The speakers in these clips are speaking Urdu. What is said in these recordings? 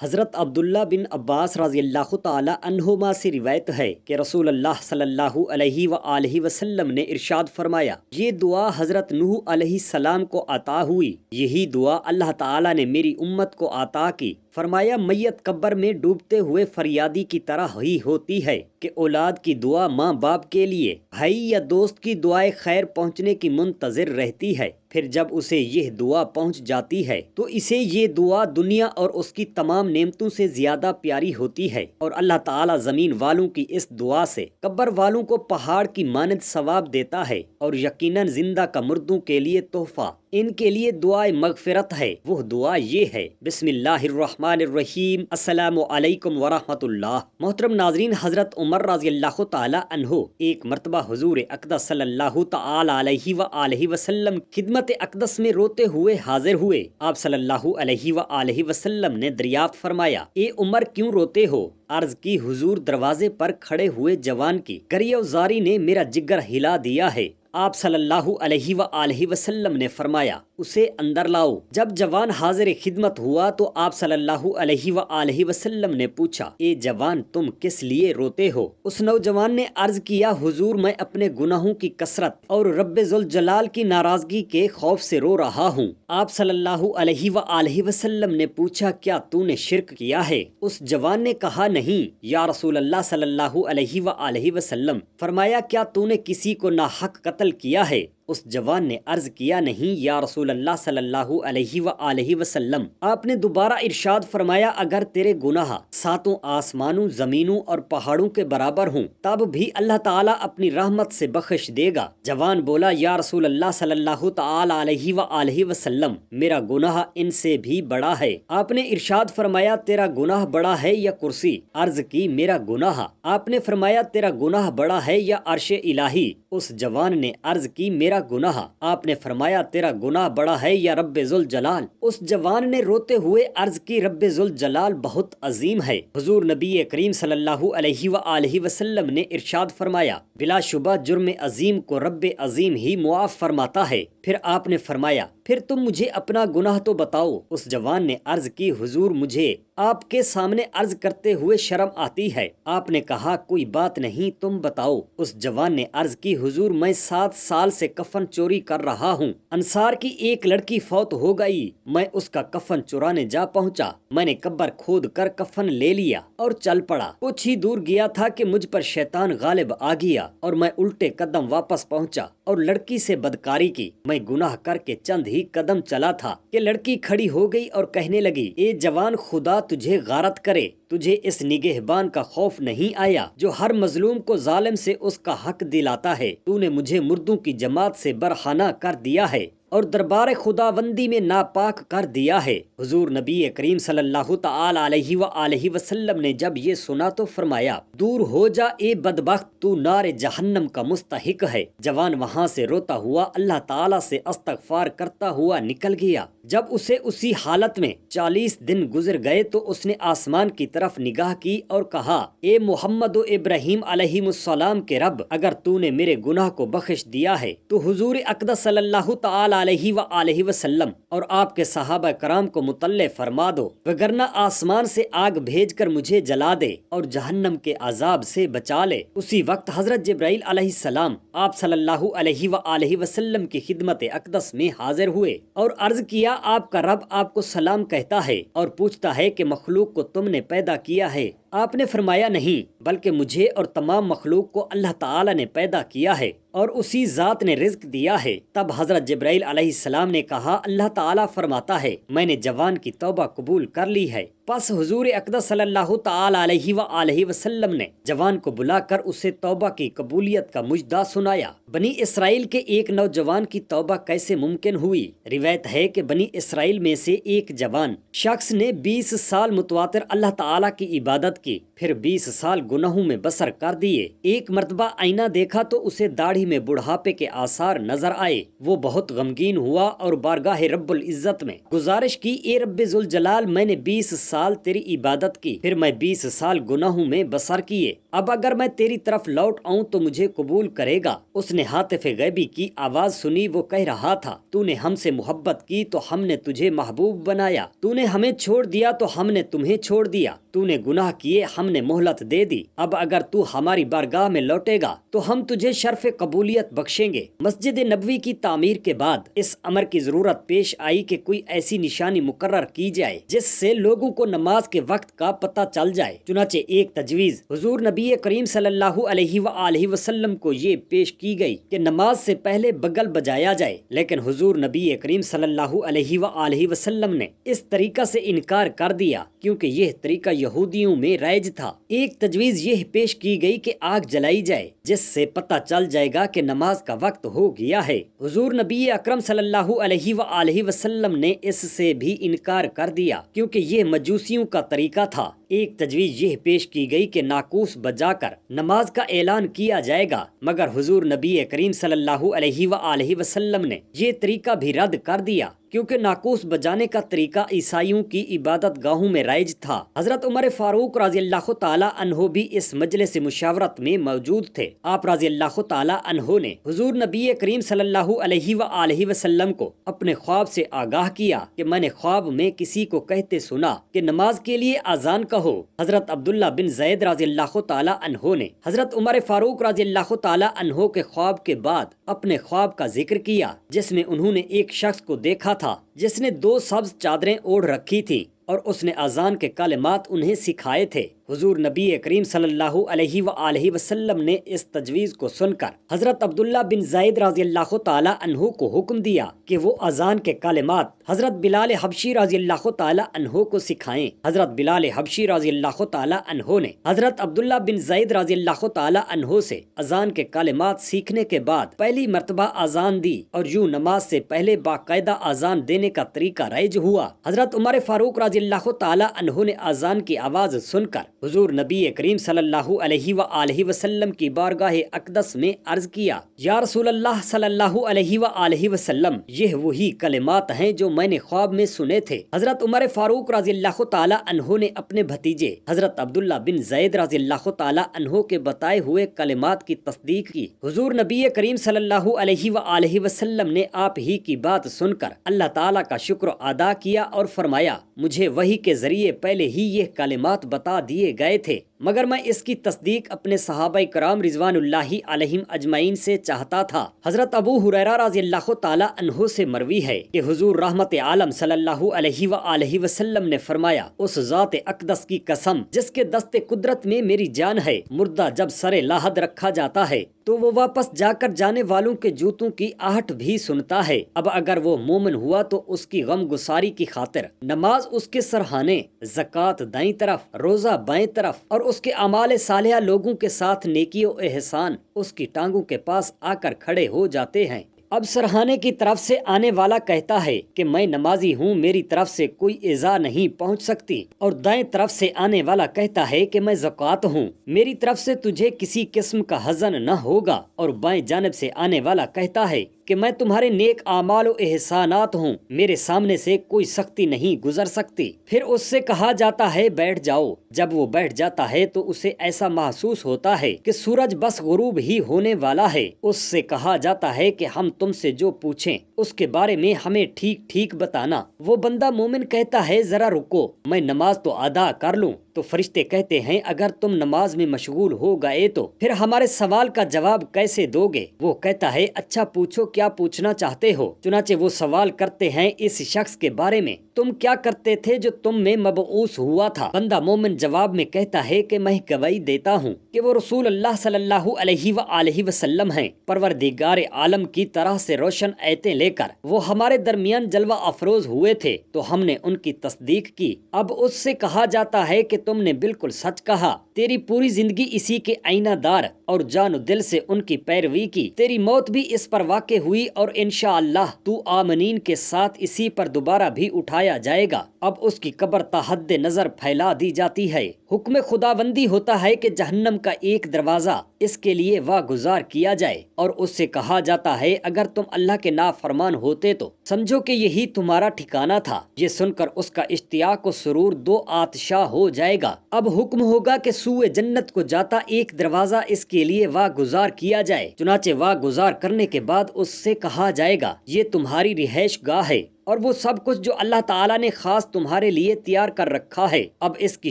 حضرت عبداللہ بن عباس رضی اللہ تعالی عنہما سے روایت ہے کہ رسول اللہ صلی اللہ علیہ وآلہ وسلم نے ارشاد فرمایا، یہ دعا حضرت نوح علیہ السلام کو عطا ہوئی، یہی دعا اللہ تعالی نے میری امت کو عطا کی۔ فرمایا، میت قبر میں ڈوبتے ہوئے فریادی کی طرح ہی ہوتی ہے کہ اولاد کی دعا ماں باپ کے لیے، بھائی یا دوست کی دعائے خیر پہنچنے کی منتظر رہتی ہے، پھر جب اسے یہ دعا پہنچ جاتی ہے تو اسے یہ دعا دنیا اور اس کی تمام نعمتوں سے زیادہ پیاری ہوتی ہے، اور اللہ تعالی زمین والوں کی اس دعا سے قبر والوں کو پہاڑ کی مانند ثواب دیتا ہے، اور یقیناً زندہ کا مردوں کے لیے تحفہ ان کے لیے دعائے مغفرت ہے۔ وہ دعا یہ ہے، بسم اللہ الرحمن الرحیم، السلام علیکم ورحمۃ اللہ۔ محترم ناظرین، حضرت عمر رضی اللہ تعالی عنہ ایک مرتبہ حضور اقدس صلی اللہ تعالی علیہ وآلہ وسلم خدمت اقدس میں روتے ہوئے حاضر ہوئے۔ آپ صلی اللہ علیہ وآلہ وسلم نے دریافت فرمایا، اے عمر کیوں روتے ہو؟ عرض کی، حضور دروازے پر کھڑے ہوئے جوان کی گریہ وزاری نے میرا جگر ہلا دیا ہے۔ آپ صلی اللہ علیہ وآلہ وسلم نے فرمایا، اسے اندر لاؤ۔ جب جوان حاضر خدمت ہوا تو آپ صلی اللہ علیہ وآلہ وسلم نے پوچھا، اے جوان، تم کس لیے روتے ہو؟ اس نوجوان نے عرض کیا، حضور میں اپنے گناہوں کی کثرت اور رب ذوالجلال کی ناراضگی کے خوف سے رو رہا ہوں۔ آپ صلی اللہ علیہ وآلہ وسلم نے پوچھا، کیا تو نے شرک کیا ہے؟ اس جوان نے کہا، نہیں یا رسول اللہ صلی اللہ علیہ وآلہ وسلم۔ فرمایا، کیا تو نے کسی کو ناحق قتل کیا ہے؟ اس جوان نے عرض کیا، نہیں یا رسول اللہ صلی اللہ علیہ وآلہ وسلم۔ آپ نے دوبارہ ارشاد فرمایا، اگر تیرے گناہ ساتوں آسمانوں، زمینوں اور پہاڑوں کے برابر ہوں تب بھی اللہ تعالیٰ اپنی رحمت سے بخش دے گا۔ جوان بولا، یا رسول اللہ صلی اللہ تعالی علیہ وآلہ وسلم، میرا گناہ ان سے بھی بڑا ہے۔ آپ نے ارشاد فرمایا، تیرا گناہ بڑا ہے یا کرسی؟ عرض کی، میرا گناہ۔ آپ نے فرمایا، تیرا گناہ بڑا ہے یا عرش الہی؟ اس جوان نے عرض کی، میرا گناہ۔ آپ نے فرمایا، تیرا گناہ بڑا ہے یا رب ذوالجلال؟ اس جوان نے روتے ہوئے عرض کی، رب ذوالجلال بہت عظیم ہے۔ حضور نبی کریم صلی اللہ علیہ وآلہ وسلم نے ارشاد فرمایا، بلا شبہ جرم عظیم کو رب عظیم ہی معاف فرماتا ہے۔ پھر آپ نے فرمایا، پھر تم مجھے اپنا گناہ تو بتاؤ۔ اس جوان نے عرض کی، حضور مجھے آپ کے سامنے عرض کرتے ہوئے شرم آتی ہے۔ آپ نے کہا، کوئی بات نہیں، تم بتاؤ۔ اس جوان نے عرض کی، حضور میں 7 سال سے کفن چوری کر رہا ہوں۔ انصار کی ایک لڑکی فوت ہو گئی، میں اس کا کفن چرانے جا پہنچا۔ میں نے قبر کھود کر کفن لے لیا اور چل پڑا۔ کچھ ہی دور گیا تھا کہ مجھ پر شیطان غالب آ گیا اور میں الٹے قدم واپس پہنچا اور لڑکی سے بدکاری کی۔ میں گناہ کر کے چند ہی قدم چلا تھا کہ لڑکی کھڑی ہو گئی اور کہنے لگی، اے جوان، خدا تجھے غارت کرے، تجھے اس نگہبان کا خوف نہیں آیا جو ہر مظلوم کو ظالم سے اس کا حق دلاتا ہے؟ تو نے مجھے مردوں کی جماعت سے برہنہ کر دیا ہے اور دربار خداوندی میں ناپاک کر دیا ہے۔ حضور نبی کریم صلی اللہ تعالی علیہ وآلہ وسلم نے جب یہ سنا تو فرمایا، دور ہو جا اے بدبخت، تو نار جہنم کا مستحق ہے۔ جوان وہاں سے روتا ہوا اللہ تعالیٰ سے استغفار کرتا ہوا نکل گیا۔ جب اسے اسی حالت میں 40 دن گزر گئے تو اس نے آسمان کی طرف نگاہ کی اور کہا، اے محمد و ابراہیم علیہ السلام کے رب، اگر تو نے میرے گناہ کو بخش دیا ہے تو حضور اقدس صلی اللہ تعالی علیہ وآلہ وسلم اور آپ کے صحابہ کرام کو مطلع فرما دو، وگرنہ آسمان سے آگ بھیج کر مجھے جلا دے اور جہنم کے عذاب سے بچا لے۔ اسی وقت حضرت جبرائیل علیہ السلام آپ صلی اللہ علیہ وآلہ وسلم کی خدمت اقدس میں حاضر ہوئے اور عرض کیا، آپ کا رب آپ کو سلام کہتا ہے اور پوچھتا ہے کہ مخلوق کو تم نے پیدا کیا ہے؟ آپ نے فرمایا، نہیں، بلکہ مجھے اور تمام مخلوق کو اللہ تعالی نے پیدا کیا ہے اور اسی ذات نے رزق دیا ہے۔ تب حضرت جبرائیل علیہ السلام نے کہا، اللہ تعالیٰ فرماتا ہے، میں نے جوان کی توبہ قبول کر لی ہے۔ پس حضور اقدس صلی اللہ تعالی علیہ وآلہ وسلم نے جوان کو بلا کر اسے توبہ کی قبولیت کا مجدہ سنایا۔ بنی اسرائیل کے ایک نوجوان کی توبہ کیسے ممکن ہوئی؟ روایت ہے کہ بنی اسرائیل میں سے ایک جوان شخص نے 20 سال متواتر اللہ تعالیٰ کی عبادت کی، پھر 20 سال گناہوں میں بسر کر دیے۔ ایک مرتبہ آئینہ دیکھا تو اسے داڑھی میں بڑھاپے کے آثار نظر آئے۔ وہ بہت غمگین ہوا اور بارگاہ رب العزت میں گزارش کی، اے رب ذوالجلال، میں نے 20 سال تیری عبادت کی، پھر میں 20 سال گناہوں میں بسر کیے، اب اگر میں تیری طرف لوٹ آؤں تو مجھے قبول کرے گا۔ اس نے ہاتف غیبی کی آواز سنی، وہ کہہ رہا تھا، تو نے ہم سے محبت کی تو ہم نے تجھے محبوب بنایا، تو نے ہمیں چھوڑ دیا تو ہم نے تمہیں چھوڑ دیا، تو نے گناہ کیے ہم نے مہلت دے دی، اب اگر تو ہماری بارگاہ میں لوٹے گا تو ہم تجھے شرف قبولیت بخشیں گے۔ مسجد نبوی کی تعمیر کے بعد اس امر کی ضرورت پیش آئی کہ کوئی ایسی نشانی مقرر کی جائے جس سے لوگوں کو نماز کے وقت کا پتہ چل جائے۔ چنانچہ ایک تجویز حضور نبی کریم صلی اللہ علیہ وآلہ وسلم کو یہ پیش کی گئی کہ نماز سے پہلے بگل بجایا جائے، لیکن حضور نبی کریم صلی اللہ علیہ وآلہ وسلم نے اس طریقہ سے انکار کر دیا کیونکہ یہ طریقہ یہودیوں میں رائج تھا۔ ایک تجویز یہ پیش کی گئی کہ آگ جلائی جائے جس سے پتہ چل جائے گا کہ نماز کا وقت ہو گیا ہے۔ حضور نبی اکرم صلی اللہ علیہ وآلہ وسلم نے اس سے بھی انکار کر دیا کیونکہ یہ مجوسیوں کا طریقہ تھا۔ ایک تجویز یہ پیش کی گئی کہ ناقوس بجا کر نماز کا اعلان کیا جائے گا، مگر حضور نبی کریم صلی اللہ علیہ وآلہ وسلم نے یہ طریقہ بھی رد کر دیا کیونکہ ناقوس بجانے کا طریقہ عیسائیوں کی عبادت گاہوں میں رائج تھا۔ حضرت عمر فاروق رضی اللہ تعالی عنہ بھی اس مجلس مشاورت میں موجود تھے۔ آپ رضی اللہ تعالی عنہ نے حضور نبی کریم صلی اللہ علیہ وآلہ وسلم کو اپنے خواب سے آگاہ کیا کہ میں نے خواب میں کسی کو کہتے سنا کہ نماز کے لیے اذان کہو۔ حضرت عبداللہ بن زید رضی اللہ تعالی عنہ نے حضرت عمر فاروق رضی اللہ تعالی عنہ کے خواب کے بعد اپنے خواب کا ذکر کیا جس میں انہوں نے ایک شخص کو دیکھا تھا جس نے 2 سبز چادریں اوڑھ رکھی تھی اور اس نے اذان کے کلمات انہیں سکھائے تھے۔ حضور نبی کریم صلی اللہ علیہ وآلہ وسلم نے اس تجویز کو سن کر حضرت عبداللہ بن زید رضی اللہ تعالی عنہ کو حکم دیا کہ وہ اذان کے کلمات حضرت بلال حبشی رضی اللہ تعالی عنہ کو سکھائیں۔ حضرت بلال حبشی رضی اللہ تعالی عنہ نے حضرت عبداللہ بن زید رضی اللہ تعالی عنہ سے اذان کے کلمات سیکھنے کے بعد پہلی مرتبہ اذان دی اور یوں نماز سے پہلے باقاعدہ اذان دینے کا طریقہ رائج ہوا۔ حضرت عمر فاروق رضی اللہ تعالی عنہ نے اذان کی آواز سن کر حضور نبی کریم صلی اللہ علیہ وآلہ وسلم کی بارگاہ اقدس میں عرض کیا، یا رسول اللہ صلی اللہ علیہ وآلہ وسلم، یہ وہی کلمات ہیں جو میں نے خواب میں سنے تھے۔ حضرت عمر فاروق رضی اللہ تعالی عنہ نے اپنے بھتیجے حضرت عبداللہ بن زید رضی اللہ تعالی عنہ کے بتائے ہوئے کلمات کی تصدیق کی۔ حضور نبی کریم صلی اللہ علیہ وآلہ وسلم نے آپ ہی کی بات سن کر اللہ تعالیٰ کا شکر ادا کیا اور فرمایا، مجھے وحی کے ذریعے پہلے ہی یہ کلمات بتا دیے گئے تھے، مگر میں اس کی تصدیق اپنے صحابہ کرام رضوان اللہ علیہم اجمعین سے چاہتا تھا۔ حضرت ابو ہریرہ رضی اللہ تعالی عنہ سے مروی ہے کہ حضور رحمت عالم صلی اللہ علیہ وآلہ وسلم نے فرمایا، اس ذات اقدس کی قسم جس کے دست قدرت میں میری جان ہے، مردہ جب سر لاحد رکھا جاتا ہے تو وہ واپس جا کر جانے والوں کے جوتوں کی آہٹ بھی سنتا ہے۔ اب اگر وہ مومن ہوا تو اس کی غم گساری کی خاطر نماز اس کے سرہانے، زکوٰۃ دائیں طرف، روزہ بائیں طرف اور اس کے اعمال صالحہ لوگوں کے ساتھ نیکی و احسان اس کی ٹانگوں کے پاس آ کر کھڑے ہو جاتے ہیں۔ اب سرہانے کی طرف سے آنے والا کہتا ہے کہ میں نمازی ہوں، میری طرف سے کوئی ایذا نہیں پہنچ سکتی، اور دائیں طرف سے آنے والا کہتا ہے کہ میں زکوٰۃ ہوں، میری طرف سے تجھے کسی قسم کا حزن نہ ہوگا، اور بائیں جانب سے آنے والا کہتا ہے کہ میں تمہارے نیک اعمال و احسانات ہوں، میرے سامنے سے کوئی سختی نہیں گزر سکتی۔ پھر اس سے کہا جاتا ہے بیٹھ جاؤ، جب وہ بیٹھ جاتا ہے تو اسے ایسا محسوس ہوتا ہے کہ سورج بس غروب ہی ہونے والا ہے۔ اس سے کہا جاتا ہے کہ ہم تم سے جو پوچھیں اس کے بارے میں ہمیں ٹھیک ٹھیک بتانا۔ وہ بندہ مومن کہتا ہے ذرا رکو، میں نماز تو ادا کر لوں، تو فرشتے کہتے ہیں اگر تم نماز میں مشغول ہو گئے تو پھر ہمارے سوال کا جواب کیسے دو گے؟ وہ کہتا ہے اچھا پوچھو، کیا پوچھنا چاہتے ہو؟ چنانچہ وہ سوال کرتے ہیں اس شخص کے بارے میں، تم کیا کرتے تھے جو تم میں مبعوث ہوا تھا؟ بندہ مومن جواب میں کہتا ہے کہ میں گواہی دیتا ہوں کہ وہ رسول اللہ صلی اللہ علیہ وآلہ وسلم ہیں، پروردگار عالم کی طرح سے روشن آیتیں لے کر وہ ہمارے درمیان جلوہ افروز ہوئے تھے تو ہم نے ان کی تصدیق کی۔ اب اس سے کہا جاتا ہے کہ تم نے بالکل سچ کہا، تیری پوری زندگی اسی کے آئینہ دار اور جان و دل سے ان کی پیروی کی، تیری موت بھی اس پر واقع ہوئی اور انشاءاللہ تو آمنین کے ساتھ اسی پر دوبارہ بھی اٹھایا جائے گا۔ اب اس کی قبر تا حد نظر پھیلا دی جاتی ہے۔ حکم خداوندی ہوتا ہے کہ جہنم کا ایک دروازہ اس کے لیے واگزار کیا جائے اور اس سے کہا جاتا ہے اگر تم اللہ کے نافرمان ہوتے تو سمجھو کہ یہی تمہارا ٹھکانہ تھا۔ یہ سن کر اس کا اشتیاق و سرور دو آتشا ہو جائے گا۔ اب حکم ہوگا کہ سوئے جنت کو جاتا ایک دروازہ اس کے لیے واگزار کیا جائے، چنانچہ واگزار کرنے کے بعد اس سے کہا جائے گا یہ تمہاری رہائش گاہ ہے اور وہ سب کچھ جو اللہ تعالیٰ نے خاص تمہارے لیے تیار کر رکھا ہے۔ اب اس کی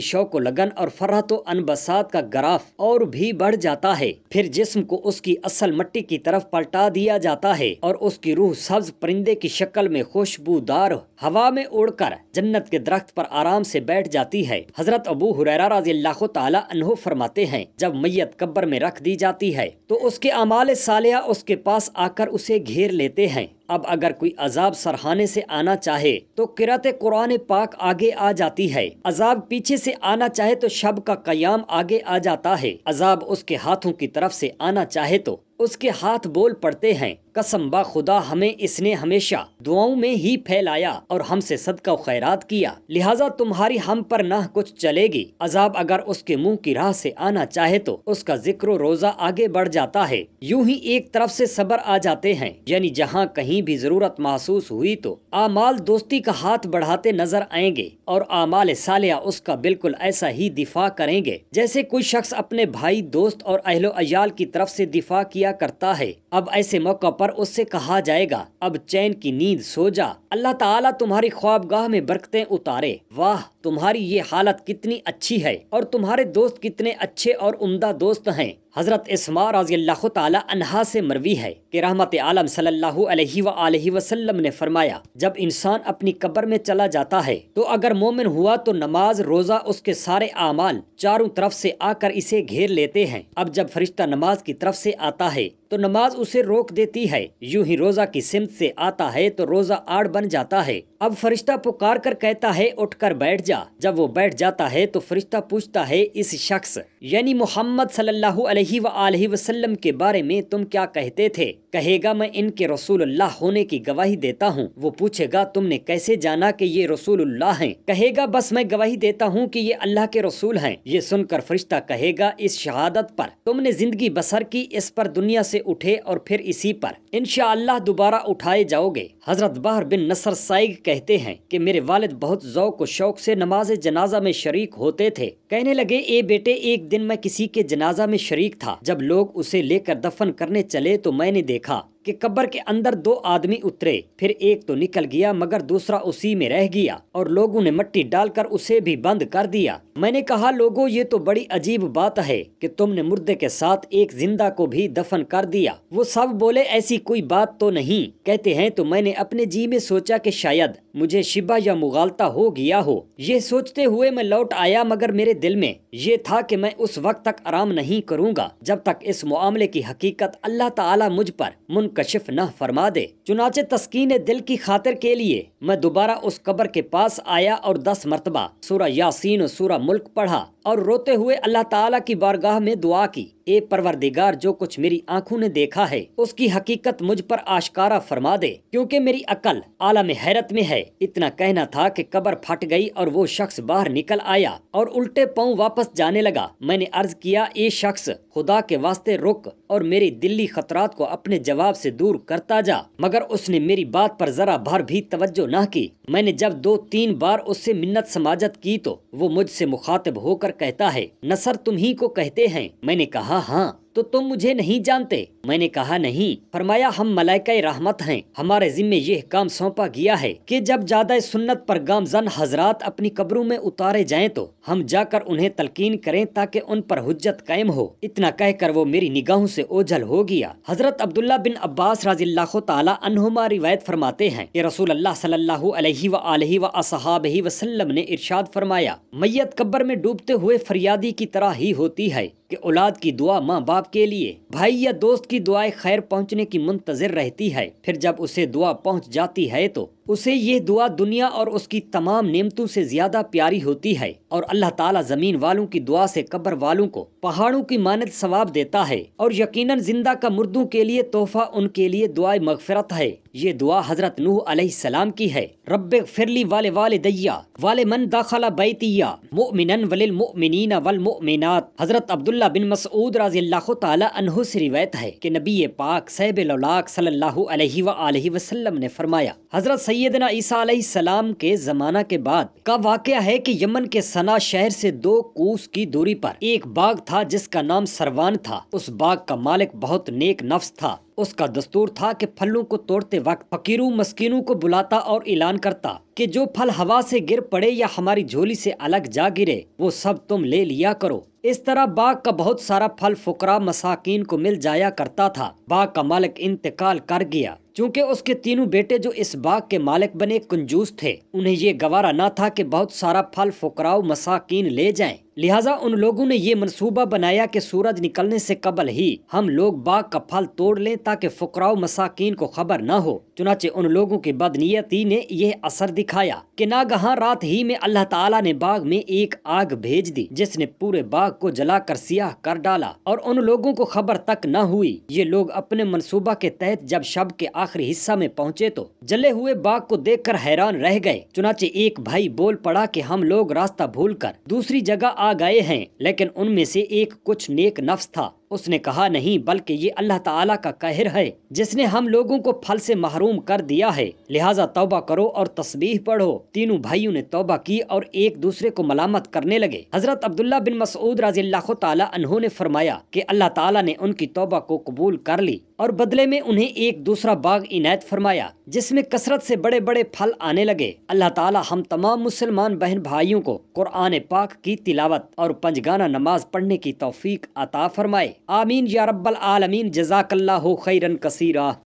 شوق و لگن اور فرحت و انبساط کا گراف اور بھی بڑھ جاتا ہے۔ پھر جسم کو اس کی اصل مٹی کی طرف پلٹا دیا جاتا ہے اور اس کی روح سبز پرندے کی شکل میں خوشبودار ہوا میں اڑ کر جنت کے درخت پر آرام سے بیٹھ جاتی ہے۔ حضرت ابو ہریرہ رضی اللہ تعالی عنہ فرماتے ہیں جب میت قبر میں رکھ دی جاتی ہے تو اس کے اعمال صالحہ اس کے پاس آ کر اسے گھیر لیتے ہیں۔ اب اگر کوئی عذاب سرہانے سے آنا چاہے تو قرأت قرآن پاک آگے آ جاتی ہے، عذاب پیچھے سے آنا چاہے تو شب کا قیام آگے آ جاتا ہے، عذاب اس کے ہاتھوں کی طرف سے آنا چاہے تو اس کے ہاتھ بول پڑتے ہیں قسم با خدا ہمیں اس نے ہمیشہ دعاؤں میں ہی پھیلایا اور ہم سے صدقہ و خیرات کیا، لہٰذا تمہاری ہم پر نہ کچھ چلے گی۔ عذاب اگر اس کے منہ کی راہ سے آنا چاہے تو اس کا ذکر و روزہ آگے بڑھ جاتا ہے، یوں ہی ایک طرف سے صبر آ جاتے ہیں، یعنی جہاں کہیں بھی ضرورت محسوس ہوئی تو اعمال دوستی کا ہاتھ بڑھاتے نظر آئیں گے اور اعمال صالحہ اس کا بالکل ایسا ہی دفاع کریں گے جیسے کوئی شخص اپنے بھائی، دوست اور اہل و عیال کی طرف سے دفاع کیا کرتا ہے۔ اب ایسے موقع پر اس سے کہا جائے گا اب چین کی نیند سو جا، اللہ تعالیٰ تمہاری خوابگاہ میں برکتیں اتارے، واہ تمہاری یہ حالت کتنی اچھی ہے اور تمہارے دوست کتنے اچھے اور عمدہ دوست ہیں۔ حضرت اسماء رضی اللہ تعالی عنہا سے مروی ہے کہ رحمت عالم صلی اللہ علیہ وآلہ وسلم نے فرمایا جب انسان اپنی قبر میں چلا جاتا ہے تو اگر مومن ہوا تو نماز، روزہ، اس کے سارے اعمال چاروں طرف سے آ کر اسے گھیر لیتے ہیں۔ اب جب فرشتہ نماز کی طرف سے آتا ہے تو نماز اسے روک دیتی ہے، یوں ہی روزہ کی سمت سے آتا ہے تو روزہ آڑ بن جاتا ہے۔ اب فرشتہ پکار کر کہتا ہے اٹھ کر بیٹھ جا، جب وہ بیٹھ جاتا ہے تو فرشتہ پوچھتا ہے اس شخص یعنی محمد صلی اللہ علیہ وآلہ وسلم کے بارے میں تم کیا کہتے تھے؟ کہے گا میں ان کے رسول اللہ ہونے کی گواہی دیتا ہوں۔ وہ پوچھے گا تم نے کیسے جانا کہ یہ رسول اللہ ہیں؟ کہے گا بس میں گواہی دیتا ہوں کہ یہ اللہ کے رسول ہیں۔ یہ سن کر فرشتہ کہے گا اس شہادت پر تم نے زندگی بسر کی، اس پر دنیا سے اٹھے اور پھر اسی پر انشاءاللہ دوبارہ اٹھائے جاؤ گے۔ حضرت بحر بن نصر سائگ کہتے ہیں کہ میرے والد بہت ذوق و شوق سے نماز جنازہ میں شریک ہوتے تھے۔ کہنے لگے اے بیٹے ایک دن میں کسی کے جنازہ میں شریک تھا، جب لوگ اسے لے کر دفن کرنے چلے تو میں نے دیکھا کہ قبر کے اندر دو آدمی اترے، پھر ایک تو نکل گیا مگر دوسرا اسی میں رہ گیا اور لوگوں نے مٹی ڈال کر اسے بھی بند کر دیا۔ میں نے کہا لوگوں یہ تو بڑی عجیب بات ہے کہ تم نے مردے کے ساتھ ایک زندہ کو بھی دفن کر دیا۔ وہ سب بولے ایسی کوئی بات تو نہیں۔ کہتے ہیں تو میں نے اپنے جی میں سوچا کہ شاید مجھے شبہ یا مغالطہ ہو گیا ہو، یہ سوچتے ہوئے میں لوٹ آیا مگر میرے دل میں یہ تھا کہ میں اس وقت تک آرام نہیں کروں گا جب تک اس معاملے کی حقیقت اللہ تعالیٰ مجھ پر منکشف نہ فرما دے۔ چنانچہ تسکین دل کی خاطر کے لیے میں دوبارہ اس قبر کے پاس آیا اور 10 مرتبہ سورہ یاسین و سورہ ملک پڑھا اور روتے ہوئے اللہ تعالیٰ کی بارگاہ میں دعا کی اے پروردگار جو کچھ میری آنکھوں نے دیکھا ہے اس کی حقیقت مجھ پر آشکارا فرما دے کیونکہ میری عقل عالم حیرت میں ہے۔ اتنا کہنا تھا کہ قبر پھٹ گئی اور وہ شخص باہر نکل آیا اور الٹے پاؤں واپس جانے لگا۔ میں نے عرض کیا اے شخص خدا کے واسطے رک اور میری دلی خطرات کو اپنے جواب سے دور کرتا جا، مگر اس نے میری بات پر ذرا بھر بھی توجہ نہ کی۔ میں نے جب 2-3 بار اس سے منت سماجت کی تو وہ مجھ سے مخاطب ہو کر کہتا ہے نصر تم ہی کو کہتے ہیں؟ میں نے کہا ہاں۔ تو تم مجھے نہیں جانتے؟ میں نے کہا نہیں۔ فرمایا ہم ملائکہ رحمت ہیں، ہمارے ذمے یہ کام سونپا گیا ہے کہ جب جادہ سنت پر گامزن حضرات اپنی قبروں میں اتارے جائیں تو ہم جا کر انہیں تلقین کریں تاکہ ان پر حجت قائم ہو۔ اتنا کہہ کر وہ میری نگاہوں سے اوجھل ہو گیا۔ حضرت عبداللہ بن عباس رضی اللہ تعالی عنہما روایت فرماتے ہیں کہ رسول اللہ صلی اللہ علیہ وآلہ وصحابہ وسلم نے ارشاد فرمایا میت قبر میں ڈوبتے ہوئے فریادی کی طرح ہی ہوتی ہے کہ اولاد کی دعا ماں باپ کے لیے، بھائی یا دوست کی دعائیں خیر پہنچنے کی منتظر رہتی ہے، پھر جب اسے دعا پہنچ جاتی ہے تو اسے یہ دعا دنیا اور اس کی تمام نعمتوں سے زیادہ پیاری ہوتی ہے، اور اللہ تعالیٰ زمین والوں کی دعا سے قبر والوں کو پہاڑوں کی مانند ثواب دیتا ہے، اور یقیناً زندہ کا مردوں کے لیے تحفہ ان کے لیے دعائے مغفرت ہے۔ یہ دعا حضرت نوح علیہ السلام کی ہے۔ رب اغفر لی ولوالدی ولمن دخل بیتی مؤمنا وللمؤمنین والمؤمنات۔ حضرت عبداللہ بن مسعود رضی اللہ تعالی عنہ سے روایت ہے کہ نبی پاک صاحب الاولاق صلی اللہ علیہ وآلہ وسلم نے فرمایا، حضرت سیدنا عیسیٰ علیہ السلام کے زمانہ کے بعد کا واقعہ ہے کہ یمن کے صنعا شہر سے 2 کوس کی دوری پر ایک باغ تھا جس کا نام سروان تھا۔ اس باغ کا مالک بہت نیک نفس تھا۔ اس کا دستور تھا کہ پھلوں کو توڑتے وقت فقیروں مسکینوں کو بلاتا اور اعلان کرتا کہ جو پھل ہوا سے گر پڑے یا ہماری جھولی سے الگ جا گرے وہ سب تم لے لیا کرو۔ اس طرح باغ کا بہت سارا پھل فقراء مساکین کو مل جایا کرتا تھا۔ باغ کا مالک انتقال کر گیا، چونکہ اس کے 3 بیٹے جو اس باغ کے مالک بنے کنجوس تھے، انہیں یہ گوارا نہ تھا کہ بہت سارا پھل فقراء مساکین لے جائیں، لہٰذا ان لوگوں نے یہ منصوبہ بنایا کہ سورج نکلنے سے قبل ہی ہم لوگ باغ کا پھل توڑ لیں تاکہ فقراء مساکین کو خبر نہ ہو۔ چنانچہ ان لوگوں کی بدنیتی نے یہ اثر دکھایا کہ ناگہاں رات ہی میں اللہ تعالیٰ نے باغ میں ایک آگ بھیج دی جس نے پورے باغ کو جلا کر سیاہ کر ڈالا، اور ان لوگوں کو خبر تک نہ ہوئی۔ یہ لوگ اپنے منصوبہ کے تحت جب شب کے آخری حصہ میں پہنچے تو جلے ہوئے باغ کو دیکھ کر حیران رہ گئے۔ چنانچہ ایک بھائی بول پڑا کہ ہم لوگ راستہ بھول کر دوسری جگہ آ گئے ہیں، لیکن ان میں سے ایک کچھ نیک نفس تھا۔ اس نے کہا، نہیں، بلکہ یہ اللہ تعالیٰ کا قہر ہے جس نے ہم لوگوں کو پھل سے محروم کر دیا ہے، لہٰذا توبہ کرو اور تسبیح پڑھو۔ تینوں بھائیوں نے توبہ کی اور ایک دوسرے کو ملامت کرنے لگے۔ حضرت عبداللہ بن مسعود رضی اللہ تعالی عنہ نے فرمایا کہ اللہ تعالیٰ نے ان کی توبہ کو قبول کر لی اور بدلے میں انہیں ایک دوسرا باغ عنایت فرمایا جس میں کثرت سے بڑے بڑے پھل آنے لگے۔ اللہ تعالیٰ ہم تمام مسلمان بہن بھائیوں کو قرآن پاک کی تلاوت اور 5 گانہ نماز پڑھنے کی توفیق عطا فرمائے۔ آمین یا رب العالمین۔ جزاک اللہ خیرا کثیرا۔